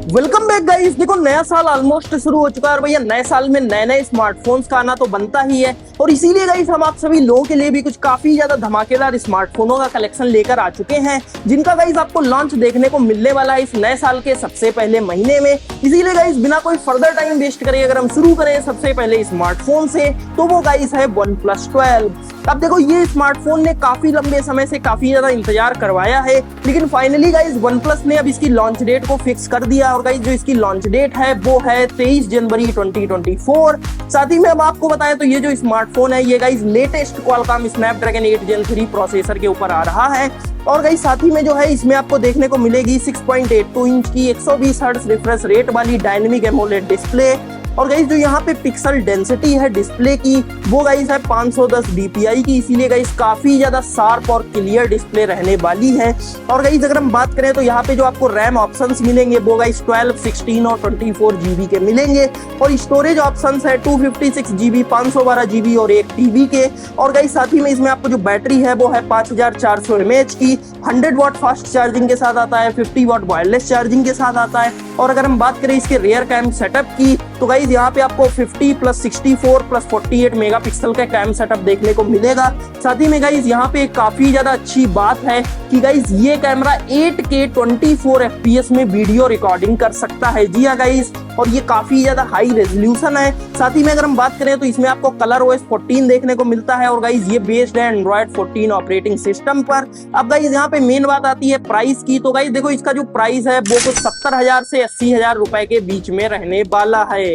Welcome back guys. देखो नया साल ऑलमोस्ट शुरू हो चुका है और भैया नए साल में नए नए स्मार्टफोन्स का आना तो बनता ही है और इसीलिए गाइस हम आप सभी लोगों के लिए भी कुछ काफी ज्यादा धमाकेदार स्मार्टफोनों का कलेक्शन लेकर आ चुके हैं, जिनका गाइस आपको लॉन्च देखने को मिलने वाला है इस नए साल के सबसे पहले महीने में। इसीलिए गाइस बिना कोई फर्दर टाइम वेस्ट करे अगर हम शुरू करें सबसे पहले स्मार्टफोन से, तो वो गाइस है OnePlus 12। अब देखो ये स्मार्टफोन ने काफी लंबे समय से काफी ज्यादा इंतजार करवाया है, लेकिन फाइनली गाइस OnePlus ने अब इसकी लॉन्च डेट को फिक्स कर दिया और गाइस जो इसकी लॉन्च डेट है वो है 23 जनवरी 2024। साथ ही में अब आपको बताएं तो ये जो स्मार्टफोन है ये guys latest Qualcomm Snapdragon 8 Gen 3 processor के ऊपर आ रहा है और गाइस साथ ही में जो है इसमें आपको देखने को मिलेगी 6.82 इंच की 120 हर्ट्ज रिफ्रेश रेट वाली डायनेमिक एमोलेड डिस्प्ले और गाइस जो यहाँ पे पिक्सल डेंसिटी है डिस्प्ले की वो गाइस है 510 dpi की, इसीलिए गाइस काफी ज्यादा शार्प और क्लियर डिस्प्ले रहने वाली है। और गाइस अगर हम बात करें तो यहाँ पे जो आपको रैम ऑप्शंस मिलेंगे वो गाइस 12, 16 और 24 GB के मिलेंगे और स्टोरेज ऑप्शंस है 256 GB, 512 GB और 1 TB के। और गाइस साथ ही में इसमें आपको जो बैटरी है वो है 5400 mAh की, 100 वाट फास्ट चार्जिंग के साथ आता है, 50 वाट वायरलेस चार्जिंग के साथ आता है। और अगर हम बात करें इसके रियर कैम सेटअप की तो गाइस यहाँ पे आपको 50 + 64 + 48 मेगापिक्सल का कैम सेटअप देखने को मिलेगा। साथ ही में गाइस यहाँ पे काफी ज्यादा अच्छी बात है कि गाइस ये कैमरा 8K 24 FPS में वीडियो रिकॉर्डिंग कर सकता है। जी हाँ गाइस, और ये काफी ज्यादा हाई रेजोल्यूशन है। साथ ही में अगर हम बात करें तो इसमें आपको ColorOS 14 देखने को मिलता है और गाइस ये बेस्ड है Android 14 ऑपरेटिंग सिस्टम पर। अब गाइस यहाँ पे मेन बात आती है प्राइस की, तो गाइस देखो इसका जो प्राइस है वो कुछ 70,000 से 80,000 रुपए के बीच में रहने वाला है।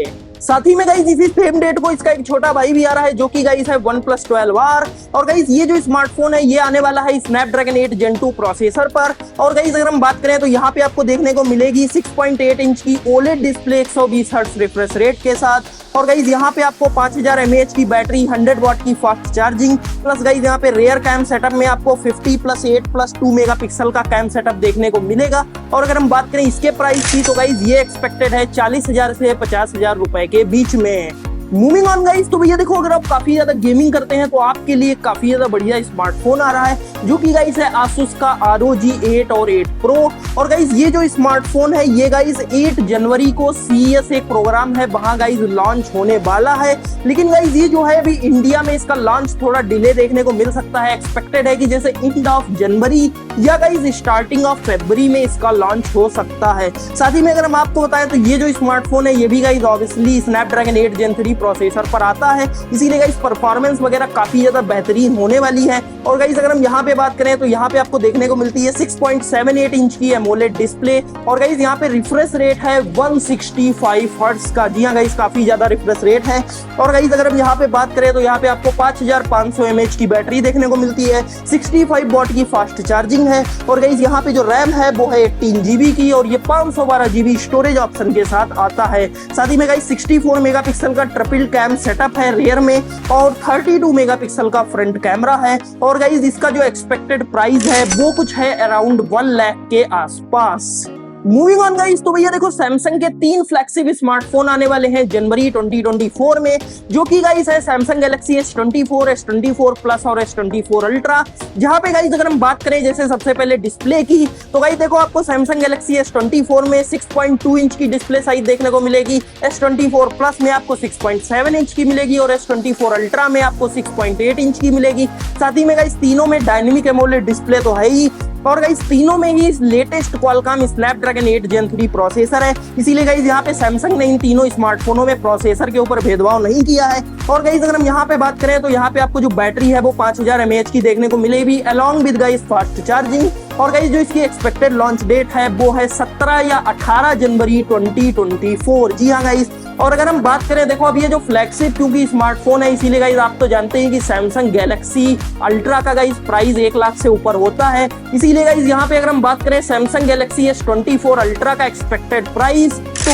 साथ ही में गाइस इसी सेम डेट को इसका एक छोटा भाई भी आ रहा है जो कि गाइस है OnePlus 12R और गाइस ये जो स्मार्टफोन है ये आने वाला है स्नैपड्रैगन 8 Gen 2 प्रोसेसर पर। और गाइस अगर हम बात करें तो यहाँ पे आपको देखने को मिलेगी 6.8 इंच की OLED display 120 hertz refresh rate के साथ और गाइस यहाँ पे आपको 5000 mAh की बैटरी, 100 वाट की फास्ट चार्जिंग प्लस गाइस यहाँ पे रियर कैम सेटअप में आपको 50 + 8 + 2 मेगापिक्सल का कैम सेटअप देखने को मिलेगा। और अगर हम बात करें इसके प्राइस की तो गाइस ये एक्सपेक्टेड है 40,000 से 50,000 रुपए के बीच में। मूविंग ऑन गाइस, तो भैया देखो अगर आप काफी ज्यादा गेमिंग करते हैं तो आपके लिए काफी ज्यादा बढ़िया स्मार्टफोन आ रहा है जो कि गाइस है Asus का ROG 8 और 8 Pro। और गाइस ये जो स्मार्टफोन है ये गाइस 8 जनवरी को CES एक प्रोग्राम है वहां गाइस लॉन्च होने वाला है, लेकिन गाइस ये जो है अभी इंडिया में इसका लॉन्च थोड़ा डिले देखने को मिल सकता है। एक्सपेक्टेड है कि जैसे एंड ऑफ जनवरी या गाइस स्टार्टिंग ऑफ फरवरी में इसका लॉन्च हो सकता है। साथ ही में अगर हम आपको बताएं तो ये जो स्मार्टफोन है ये भी guys obviously Snapdragon 8 Gen 3 processor पर आता है, इसीलिए गाइस परफॉर्मेंस वगैरह काफी ज्यादा बेहतरीन होने वाली है। और गाइस अगर हम यहाँ पे बात करें तो यहाँ पे आपको देखने को मिलती है 6.78 इंच की एमोलेड डिस्प्ले और गाइस यहाँ पे रिफ्रेश रेट है 165 हर्ट्ज का। जी हाँ गाइस, काफी ज्यादा रिफ्रेश रेट है। और गाइस अगर हम यहाँ पे बात करें तो यहाँ पे आपको 5500 mAh की बैटरी देखने को मिलती है, 65 वाट की फास्ट चार्जिंग है और गाइस यहाँ पे जो रैम है वो है 18 GB की और ये 512 GB स्टोरेज ऑप्शन के साथ आता है। साथ ही में गाइस 64 मेगापिक्सल का ट्रिपल कैम सेटअप है रियर में और 32 मेगापिक्सल का फ्रंट कैमरा है। और गाइस इसका जो एक्सपेक्टेड प्राइस है वो कुछ है अराउंड 1 लाख के आसपास। मूविंग ऑन गाइस, तो भैया देखो सैमसंग के 3 फ्लैगशिप स्मार्टफोन आने वाले हैं जनवरी 2024 में, जो कि गाइस है Samsung Galaxy S24, S24 plus और S24 अल्ट्रा। जहां पे गाइस अगर हम बात करें जैसे सबसे पहले डिस्प्ले की तो गाइस देखो आपको सैमसंग गैलेक्सी S24 में 6.2 इंच की डिस्प्ले साइज देखने को मिलेगी, S24 प्लस में आपको 6.7 इंच की मिलेगी और S24 अल्ट्रा में आपको 6.8 इंच की मिलेगी। साथ ही में गाइस तीनों में डायनेमिक एमोलेड डिस्प्ले तो है ही और गाइस तीनों में ही latest Qualcomm Snapdragon 8 Gen 3 processor है, इसीलिए गाइस यहाँ पे सैमसंग ने इन तीनों स्मार्टफोनों में प्रोसेसर के ऊपर भेदभाव नहीं किया है। और गाइस अगर हम यहाँ पे बात करें तो यहाँ पे आपको जो बैटरी है वो 5000 mAh की देखने को मिलेगी along with guys fast charging. और गाइस जो इसकी एक्सपेक्टेड लॉन्च डेट है वो है 17 या 18 जनवरी 2024। जी हाँ गाइस, और अगर हम बात करें देखो अब ये जो फ्लैगशिप क्योंकि स्मार्टफोन है इसीलिए गाइस आप तो जानते हैं कि सैमसंग गैलेक्सी अल्ट्रा का गाइस प्राइस 1 लाख से ऊपर होता है, इसीलिए गाइस यहाँ पे अगर हम बात करें सैमसंग गैलेक्सी S24 अल्ट्रा का एक्सपेक्टेड प्राइस तो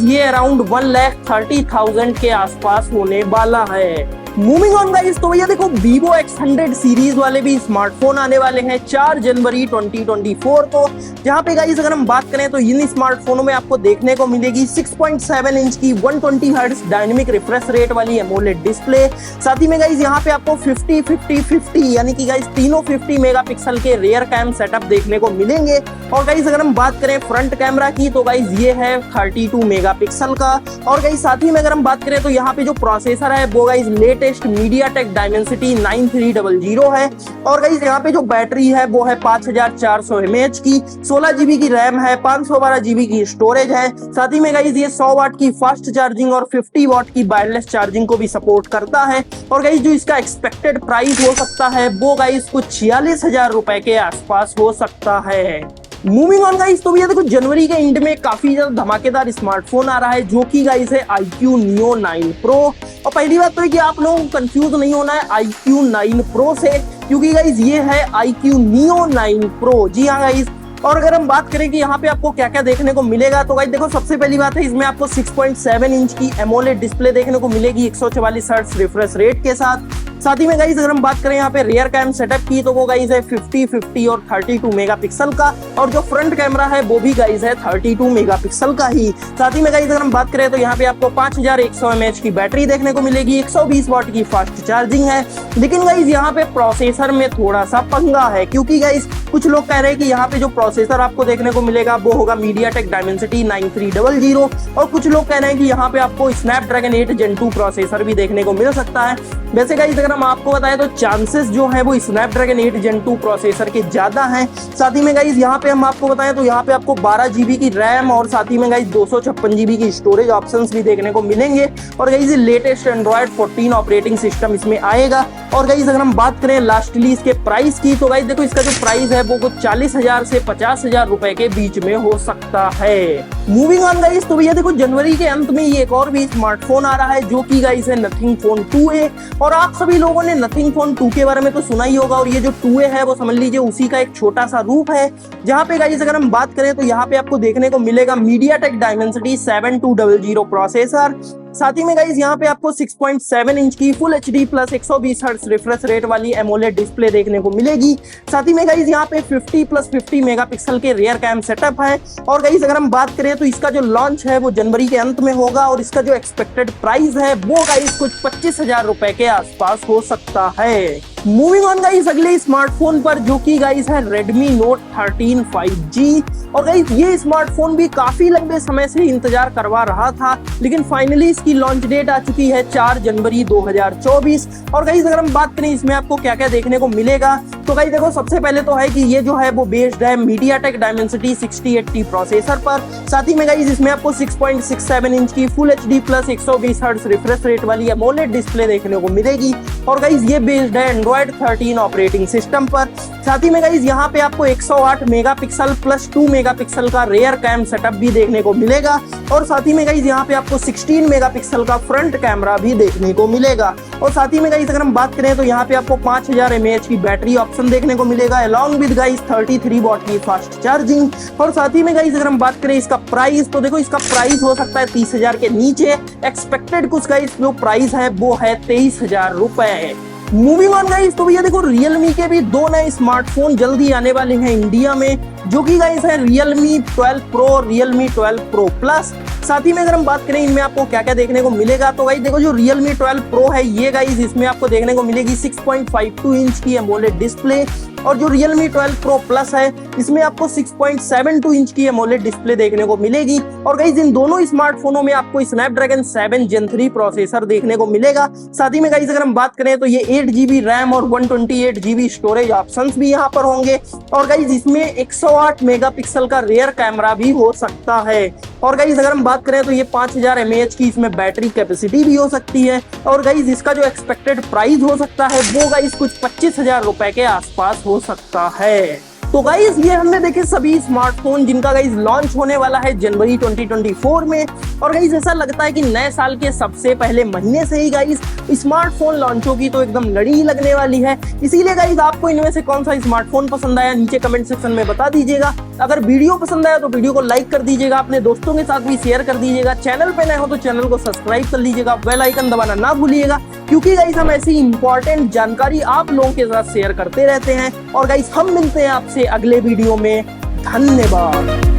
ये अराउंड 1,30,000 के आसपास होने वाला है। मूविंग ऑन गाइस, तो भैया देखो Vivo X100 सीरीज वाले भी स्मार्टफोन आने वाले हैं 4 जनवरी 2024 को, जहां पे गाइस अगर हम बात करें तो इन स्मार्टफोनों में आपको देखने को मिलेगी 6.7 इंच की 120 हर्ट्ज डायनेमिक रिफ्रेश रेट वाली एमोलेड डिस्प्ले। साथ ही में गाइस यहाँ पे आपको 50-50-50 यानी कि गाइस तीनों 50 मेगापिक्सल के रियर कैम सेटअप देखने को मिलेंगे। और गाइस अगर हम बात करें फ्रंट कैमरा की तो गाइस ये है 32 मेगापिक्सल का। और गाइस साथ ही में अगर हम बात करें तो यहाँ पे जो प्रोसेसर है वो गाइस लेटेस्ट मीडियाटेक डायमेंसिटी 9300 है। और गाइस यहाँ पे जो बैटरी है वो है 5400 mAh की, 16 GB की रैम है, 512 GB की स्टोरेज है। साथ ही में गाइस ये 100 वाट की फास्ट चार्जिंग और 50 वाट की वायरलेस चार्जिंग को भी सपोर्ट करता है। और गाइस जो इसका एक्सपेक्टेड प्राइस हो सकता है वो गाइस कुछ 46,000 रुपए के आसपास हो सकता है। मूविंग ऑन गाइस, तो भैया देखो जनवरी के एंड में काफी ज्यादा धमाकेदार स्मार्टफोन आ रहा है जो कि गाइस है iQOO Neo 9 Pro। और पहली बात तो है कि आप लोगों को कंफ्यूज नहीं होना है iQOO 9 Pro से, क्योंकि गाइस ये है iQOO Neo 9 Pro। जी हाँ गाइस। और अगर हम बात करें कि यहाँ पे आपको क्या क्या देखने को मिलेगा तो गाइस देखो सबसे पहली बात है इसमें आपको 6.7 इंच की एमोलेड डिस्प्ले देखने को मिलेगी 144 हर्ट्ज रिफ्रेश रेट के साथ। साथ ही में गाइस अगर हम बात करें यहाँ पे रियर कैम सेटअप की तो वो गाइस है 50-50 और 32 मेगापिक्सल का। और जो फ्रंट कैमरा है वो भी गाइस है 32 मेगापिक्सल का ही। साथ ही में गाइस अगर हम बात करें तो यहाँ पे आपको 5100 mAh की बैटरी देखने को मिलेगी, 120 वाट की फास्ट चार्जिंग है। लेकिन गाइस यहाँ पे प्रोसेसर में थोड़ा सा पंगा है, क्योंकि गाइस कुछ लोग कह रहे हैं कि यहाँ पे जो प्रोसेसर आपको देखने को मिलेगा वो होगा मीडियाटेक डायमेंसिटी 9300 और कुछ लोग कह रहे हैं कि यहाँ पे आपको स्नैपड्रैगन 8 Gen 2 प्रोसेसर भी देखने को मिल सकता है। वैसे गाइस अगर हम आपको बताएं तो चांसेस जो है वो स्नैपड्रैगन 8 Gen 2 प्रोसेसर के ज्यादा हैं। साथ ही में गाइस यहाँ पे हम आपको बताएं तो यहाँ पे आपको 12 GB की रैम और साथ ही में गाइस 256 GB की स्टोरेज ऑप्शंस भी देखने को मिलेंगे। और guys latest Android 14 operating system इसमें आएगा। और गाइस अगर हम बात करें लास्टली इसके प्राइस की तो गाइस देखो इसका जो प्राइस है वो कुछ 40,000 से 50,000 रुपए के बीच में हो सकता है। मूविंग ऑन गाइस, तो भैया देखो जनवरी के अंत में ये एक और भी स्मार्टफोन आ रहा है जो कि गाइस है नथिंग फोन 2A। और आप सभी लोगों ने नथिंग फोन 2 के बारे में तो सुना ही होगा। और ये जो 2A है वो समझ लीजिए उसी का एक छोटा सा रूप है, जहाँ पे गाइस अगर हम बात करें तो यहाँ पे आपको देखने को मिलेगा मीडियाटेक डायमेंसिटी 7200 प्रोसेसर। साथ ही में गाइस यहाँ पे आपको 6.7 इंच की full HD plus 120 hertz refresh rate वाली एमोलेड डिस्प्ले देखने को मिलेगी। साथ ही में गाइस यहाँ पे 50+50 मेगापिक्सल के रियर कैम सेटअप है। और गाइस अगर हम बात करें तो इसका जो लॉन्च है वो जनवरी के अंत में होगा और इसका जो एक्सपेक्टेड प्राइस है वो गाइस कुछ 25,000 रुपए के आसपास हो सकता है। मूविंग ऑन गाइस अगले स्मार्टफोन पर जो कि गाइस है Redmi Note 13 5G। और गाइस ये स्मार्टफोन भी काफी लंबे समय से इंतजार करवा रहा था, लेकिन फाइनली इसकी लॉन्च डेट आ चुकी है 4 जनवरी 2024। और गाइस अगर हम बात करें इसमें आपको क्या क्या देखने को मिलेगा तो गाइस देखो सबसे पहले तो है कि ये जो है वो बेस्ड है मीडियाटेक डायमेंसिटी 6080 प्रोसेसर पर। साथ ही में गाइस इसमें आपको 6.67 इंच की full HD plus 120 hertz refresh rate वाली एमोलेड डिस्प्ले देखने को मिलेगी। और गाइस ये बेस्ड है एंड्रॉइड 13 ऑपरेटिंग सिस्टम पर। साथ ही में गाइस यहाँ पे आपको 108 मेगापिक्सल प्लस 2 मेगापिक्सल का रियर कैम सेटअप भी देखने को मिलेगा। और साथ ही में गाइस यहाँ पे आपको 16 मेगापिक्सल का फ्रंट कैमरा भी देखने को मिलेगा। और साथ ही में गाइस अगर हम बात करें तो यहाँ पे आपको 5000 mAh की बैटरी ऑप्शन देखने को मिलेगा अलोंग विद गाइस 33 वॉट की फास्ट चार्जिंग। और साथ ही में गाइस अगर हम बात करें इसका प्राइस तो देखो इसका प्राइस हो सकता है 30,000 के नीचे। एक्सपेक्टेड कुछ गाइस जो प्राइस है वो है 23,000 रुपए। मूविंग ऑन गाइस, तो भैया देखो Realme के भी 2 नए स्मार्टफोन जल्दी आने वाले हैं इंडिया में जो कि गाइस है Realme 12 Pro, Realme 12 Pro Plus। साथ ही में अगर हम बात करें इनमें आपको क्या क्या देखने को मिलेगा तो गाइस देखो जो Realme 12 Pro है ये गाइस इसमें आपको देखने को मिलेगी 6.52 इंच की एमोलेड डिस्प्ले। और जो Realme 12 Pro Plus है इसमें आपको 6.72 इंच की एमोलेड डिस्प्ले देखने को मिलेगी। और गाइस इन दोनों स्मार्टफोनों में आपको स्नैपड्रैगन 7 Gen 3 प्रोसेसर देखने को मिलेगा। साथ ही में गाइस अगर हम बात करें तो ये 8 GB रैम और 128 GB स्टोरेज ऑप्शंस भी यहाँ पर होंगे। और गाइस इसमें 108 मेगापिक्सल का रियर कैमरा भी हो सकता है। और गाइस अगर हम बात करें तो ये 5000 mAh की इसमें बैटरी कैपेसिटी भी हो सकती है। और गाइस इसका जो एक्सपेक्टेड प्राइस हो सकता है वो गाइस कुछ 25,000 रुपए के आसपास हो सकता है। तो गाइस ये हमने देखे सभी स्मार्टफोन जिनका गाइस लॉन्च होने वाला है जनवरी 2024 में। और गाइस ऐसा लगता है कि नए साल के सबसे पहले महीने से ही गाइस स्मार्टफोन लॉन्चों की तो एकदम लड़ी लगने वाली है। इसीलिए गाइस आपको इनमें से कौन सा स्मार्टफोन पसंद आया नीचे कमेंट सेक्शन में बता दीजिएगा। अगर वीडियो पसंद आया तो वीडियो को लाइक कर दीजिएगा, अपने दोस्तों के साथ भी शेयर कर दीजिएगा। चैनल पे नए हो तो चैनल को सब्सक्राइब कर लीजिएगा, बेल आइकन दबाना ना भूलिएगा क्योंकि गाइस हम ऐसी इंपॉर्टेंट जानकारी आप लोगों के साथ शेयर करते रहते हैं। और गाइस हम मिलते हैं आपसे अगले वीडियो में। धन्यवाद।